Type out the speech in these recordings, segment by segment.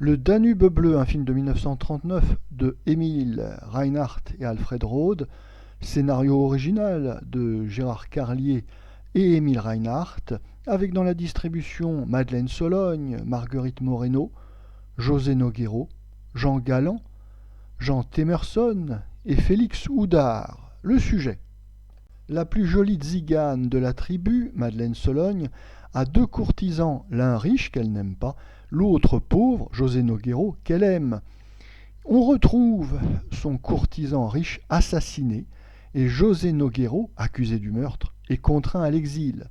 Le Danube bleu, un film de 1939 de Emil Reinhardt et Alfred Rode, scénario original de Gérard Carlier et Emil Reinhardt, avec dans la distribution Madeleine Sologne, Marguerite Moreno, José Nogueiro, Jean Galland, Jean Temerson et Félix Houdard. Le sujet. La plus jolie tzigane de la tribu, Madeleine Sologne, a deux courtisans, l'un riche qu'elle n'aime pas, l'autre pauvre, José Nogueiro, qu'elle aime. On retrouve son courtisan riche assassiné et José Nogueiro, accusé du meurtre, est contraint à l'exil.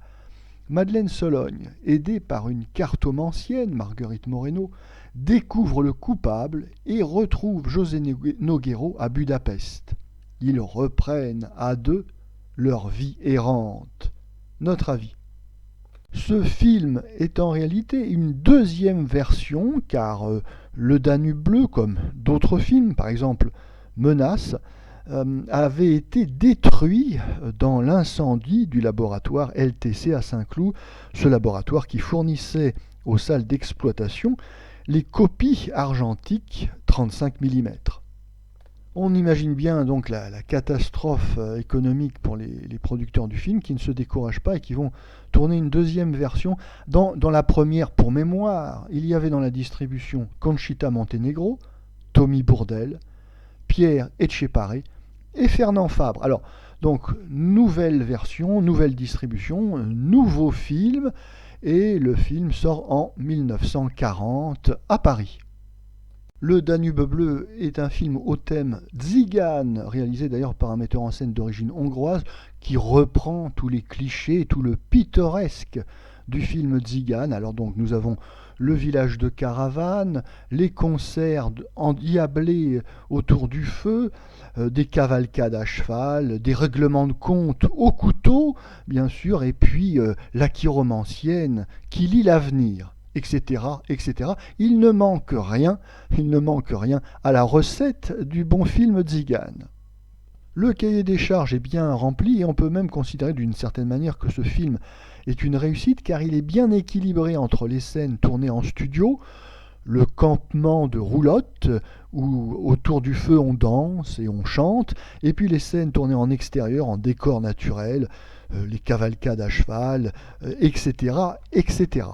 Madeleine Sologne, aidée par une cartomancienne, Marguerite Moreno, découvre le coupable et retrouve José Nogueiro à Budapest. Ils reprennent à deux leur vie errante. Notre avis. Ce film est en réalité une deuxième version, car Le Danube bleu, comme d'autres films, par exemple Menace, avait été détruit dans l'incendie du laboratoire LTC à Saint-Cloud, ce laboratoire qui fournissait aux salles d'exploitation les copies argentiques 35 mm. On imagine bien donc la catastrophe économique pour les producteurs du film qui ne se découragent pas et qui vont tourner une deuxième version. Dans la première, pour mémoire, il y avait dans la distribution Conchita Montenegro, Tommy Bourdelle, Pierre Etcheparé et Fernand Fabre. Alors, donc, nouvelle version, nouvelle distribution, nouveau film, et le film sort en 1940 à Paris. Le Danube bleu est un film au thème tzigane, réalisé d'ailleurs par un metteur en scène d'origine hongroise, qui reprend tous les clichés, tout le pittoresque du film tzigane. Alors donc nous avons le village de caravane, les concerts endiablés autour du feu, des cavalcades à cheval, des règlements de compte au couteau, bien sûr, et puis la chiromancienne qui lit l'avenir, etc., etc. Il ne manque rien à la recette du bon film tzigane. Le cahier des charges est bien rempli et on peut même considérer d'une certaine manière que ce film est une réussite car il est bien équilibré entre les scènes tournées en studio, le campement de roulotte où autour du feu on danse et on chante, et puis les scènes tournées en extérieur, en décor naturel, les cavalcades à cheval, etc., etc.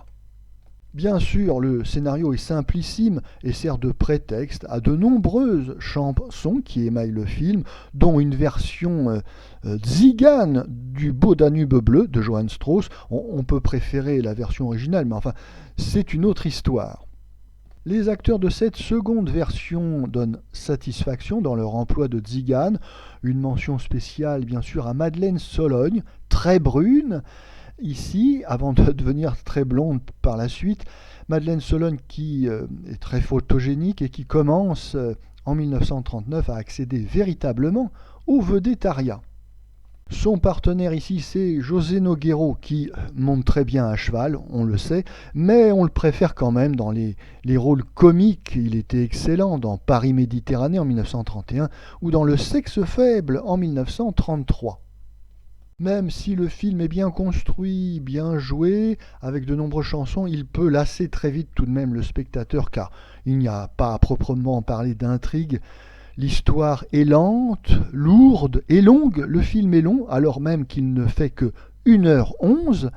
Bien sûr, le scénario est simplissime et sert de prétexte à de nombreuses chansons qui émaillent le film, dont une version tzigane du Beau Danube bleu de Johann Strauss. On peut préférer la version originale, mais enfin, c'est une autre histoire. Les acteurs de cette seconde version donnent satisfaction dans leur emploi de tzigane. Une mention spéciale, bien sûr, à Madeleine Sologne, très brune, ici, avant de devenir très blonde par la suite, Madeleine Sologne qui est très photogénique et qui commence en 1939 à accéder véritablement au vedettariat. Son partenaire ici, c'est José Nogueiro qui monte très bien à cheval, on le sait, mais on le préfère quand même dans les rôles comiques. Il était excellent dans Paris Méditerranée en 1931 ou dans Le Sexe faible en 1933. Même si le film est bien construit, bien joué, avec de nombreuses chansons, il peut lasser très vite tout de même le spectateur car il n'y a pas à proprement parler d'intrigue. L'histoire est lente, lourde et longue. Le film est long alors même qu'il ne fait que 1h11.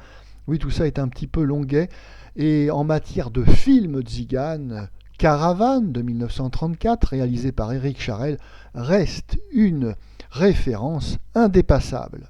Oui, tout ça est un petit peu longuet. Et en matière de film tzigane, Caravane de 1934, réalisé par Éric Charel, reste une référence indépassable.